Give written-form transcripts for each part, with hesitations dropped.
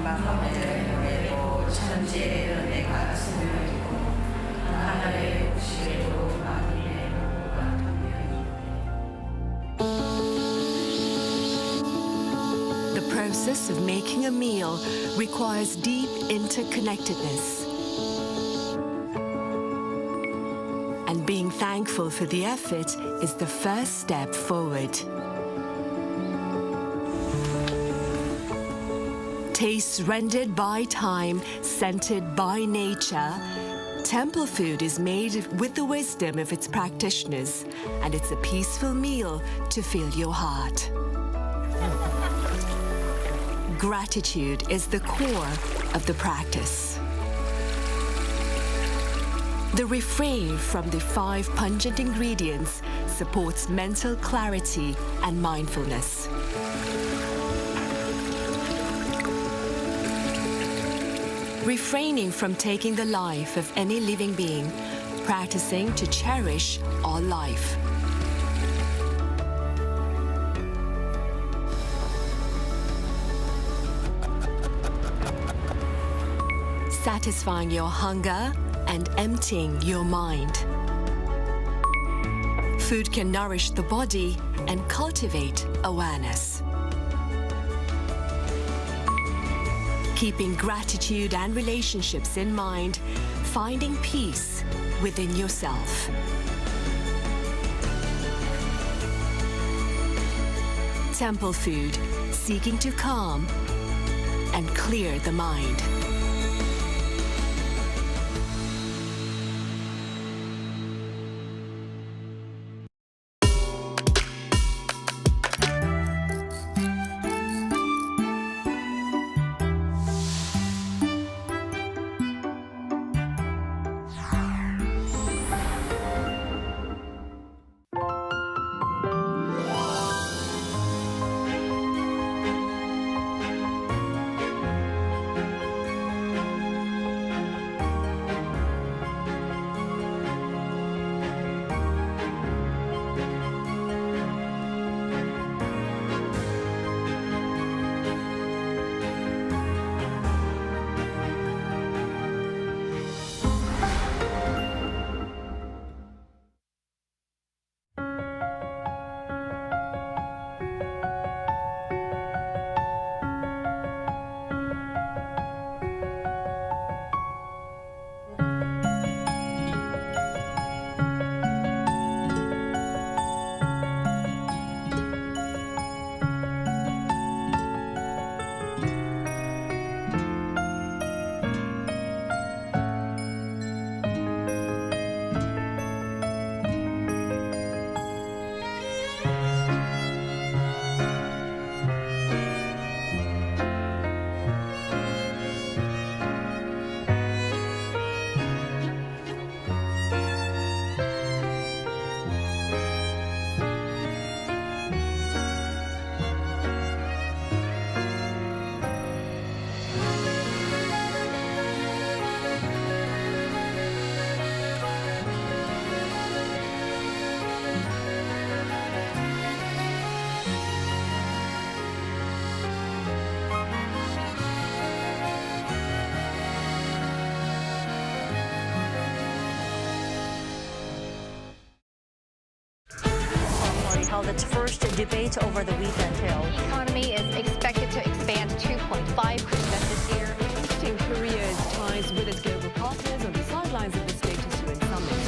마음대로 천지를 내가 스며들고 하늘의 복식에도 마음의 노가 담겨. The process of making a meal requires deep interconnectedness. And being thankful for the effort is the first step forward. Tastes rendered by time, scented by nature, temple food is made with the wisdom of its practitioners, and it's a peaceful meal to fill your heart. Gratitude is the core of the practice. The refrain from the 5 pungent ingredients supports mental clarity and mindfulness. Refraining from taking the life of any living being, practicing to cherish all life. Satisfying your hunger and emptying your mind. Food can nourish the body and cultivate awareness. Keeping gratitude and relationships in mind, finding peace within yourself. Temple food, seeking to calm and clear the mind. Held its first debate over the weekend. The economy is expected to expand 2.5% this year. Boosting Korea's ties with its global partners on the sidelines of the Status UN summit.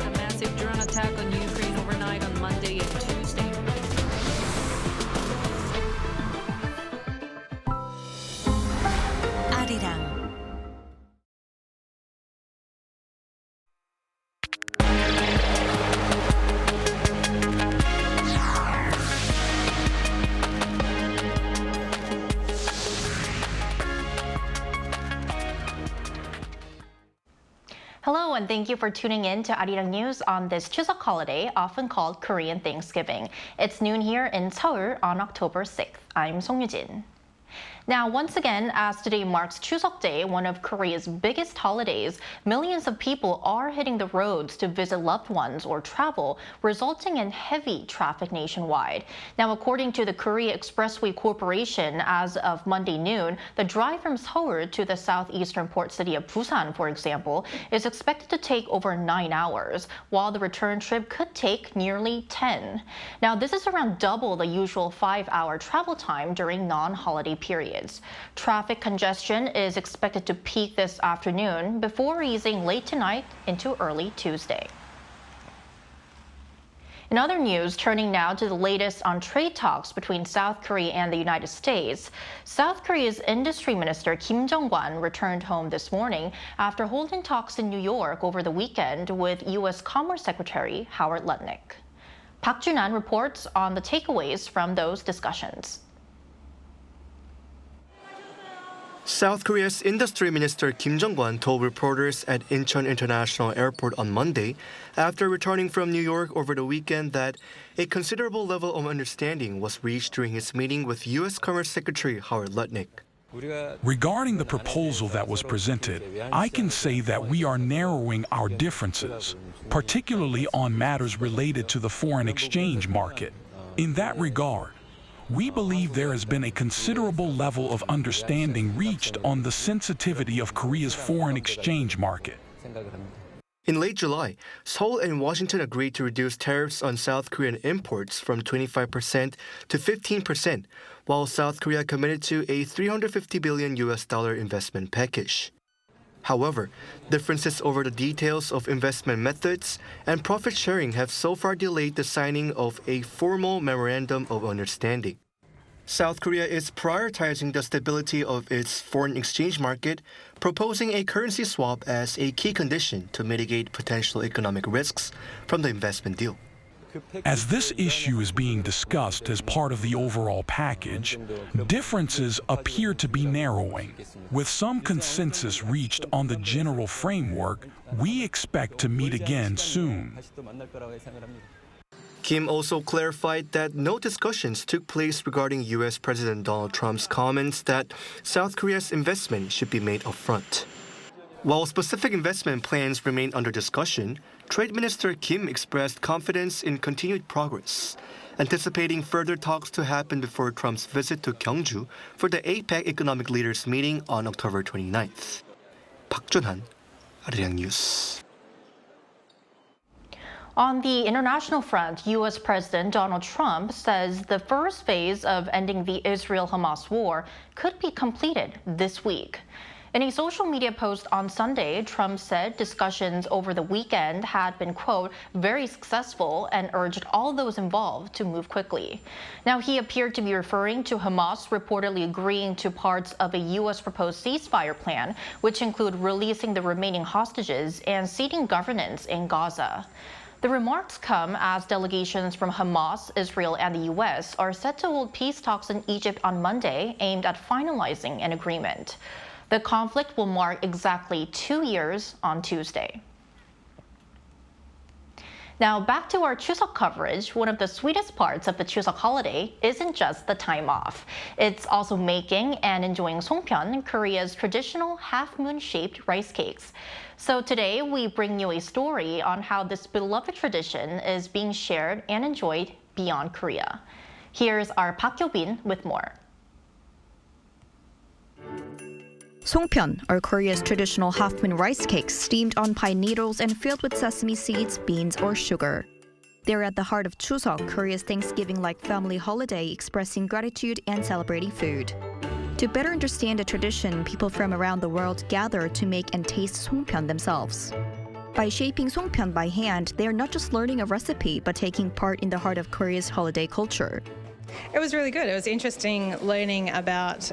A massive drone attack on Ukraine overnight on Monday and Tuesday. Arirang. Hello, and thank you for tuning in to Arirang News on this Chuseok holiday, often called Korean Thanksgiving. It's noon here in Seoul on October 6th. I'm Songyujin. Now, once again, as today marks Chuseok Day, one of Korea's biggest holidays, millions of people are hitting the roads to visit loved ones or travel, resulting in heavy traffic nationwide. Now, according to the Korea Expressway Corporation, as of Monday noon, the drive from Seoul to the southeastern port city of Busan, for example, is expected to take over 9 hours, while the return trip could take nearly 10. Now, this is around double the usual 5-hour travel time during non-holiday periods. Traffic congestion is expected to peak this afternoon before easing late tonight into early Tuesday. In other news, turning now to the latest on trade talks between South Korea and the United States. South Korea's Industry Minister Kim Jong-un returned home this morning after holding talks in New York over the weekend with U.S. Commerce Secretary Howard Lutnick. Park Jun-an reports on the takeaways from those discussions. South Korea's Industry Minister Kim Jong-un told reporters at Incheon International Airport on Monday, after returning from New York over the weekend, that a considerable level of understanding was reached during his meeting with U.S. Commerce Secretary Howard Lutnick. Regarding the proposal that was presented, I can say that we are narrowing our differences, particularly on matters related to the foreign exchange market. In that regard, we believe there has been a considerable level of understanding reached on the sensitivity of Korea's foreign exchange market. In late July, Seoul and Washington agreed to reduce tariffs on South Korean imports from 25% to 15%, while South Korea committed to a $350 billion investment package. However, differences over the details of investment methods and profit sharing have so far delayed the signing of a formal memorandum of understanding. South Korea is prioritizing the stability of its foreign exchange market, proposing a currency swap as a key condition to mitigate potential economic risks from the investment deal. As this issue is being discussed as part of the overall package, differences appear to be narrowing. With some consensus reached on the general framework, we expect to meet again soon. Kim also clarified that no discussions took place regarding U.S. President Donald Trump's comments that South Korea's investment should be made upfront. While specific investment plans remain under discussion, Trade Minister Kim expressed confidence in continued progress, anticipating further talks to happen before Trump's visit to Gyeongju for the APEC Economic Leaders meeting on October 29th. Park Jun-han, Arirang News. On the international front, U.S. President Donald Trump says the first phase of ending the Israel-Hamas war could be completed this week. In a social media post on Sunday, Trump said discussions over the weekend had been, quote, very successful and urged all those involved to move quickly. Now, he appeared to be referring to Hamas reportedly agreeing to parts of a U.S. proposed ceasefire plan, which include releasing the remaining hostages and ceding governance in Gaza. The remarks come as delegations from Hamas, Israel, and the U.S. are set to hold peace talks in Egypt on Monday aimed at finalizing an agreement. The conflict will mark exactly 2 years on Tuesday. Now back to our Chuseok coverage. One of the sweetest parts of the Chuseok holiday isn't just the time off. It's also making and enjoying songpyeon, Korea's traditional half-moon-shaped rice cakes. So today we bring you a story on how this beloved tradition is being shared and enjoyed beyond Korea. Here's our Park Hyo-bin with more. Songpyeon are Korea's traditional half-moon rice cakes steamed on pine needles and filled with sesame seeds, beans, or sugar. They're at the heart of Chuseok, Korea's Thanksgiving-like family holiday expressing gratitude and celebrating food. To better understand the tradition, people from around the world gather to make and taste songpyeon themselves. By shaping songpyeon by hand, they are not just learning a recipe, but taking part in the heart of Korea's holiday culture. It was really good. It was interesting learning about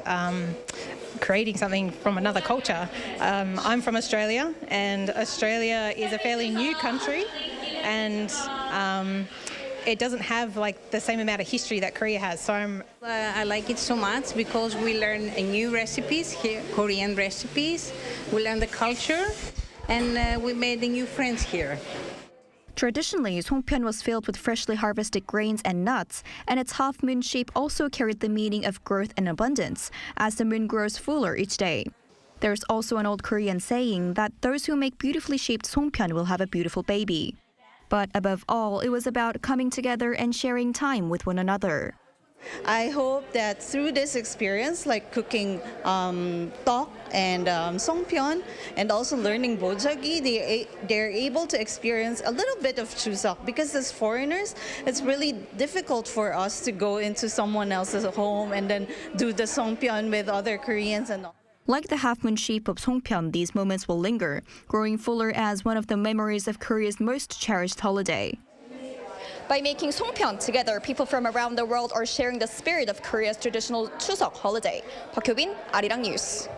creating something from another culture. I'm from Australia, and Australia is a fairly new country, and it doesn't have like the same amount of history that Korea has. So I like it so much because we learn new recipes here, Korean recipes. We learn the culture, and we made new friends here. Traditionally, songpyeon was filled with freshly harvested grains and nuts, and its half-moon shape also carried the meaning of growth and abundance, as the moon grows fuller each day. There's also an old Korean saying that those who make beautifully shaped songpyeon will have a beautiful baby. But above all, it was about coming together and sharing time with one another. I hope that through this experience, like cooking tteok and songpyeon, and also learning bojagi, they're able to experience a little bit of Chuseok. Because as foreigners, it's really difficult for us to go into someone else's home and then do the songpyeon with other Koreans and all. Like the half-moon shape of songpyeon, these moments will linger, growing fuller as one of the memories of Korea's most cherished holiday. By making songpyeon together, people from around the world are sharing the spirit of Korea's traditional Chuseok holiday. Park Hyo-bin, Arirang News.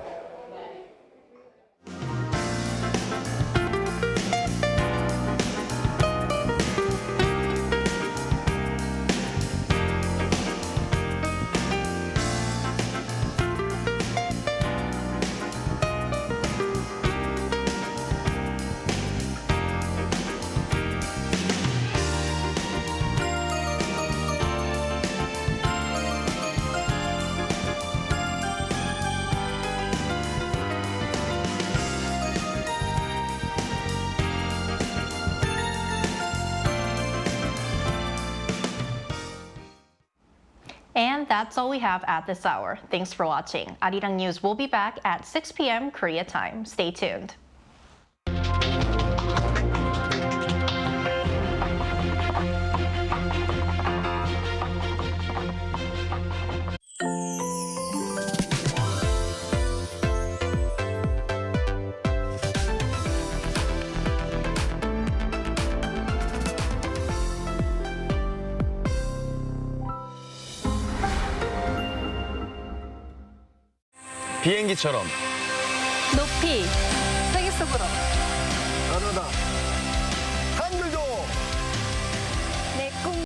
And that's all we have at this hour. Thanks for watching. Arirang News will be back at 6 p.m. Korea time. Stay tuned. 비행기처럼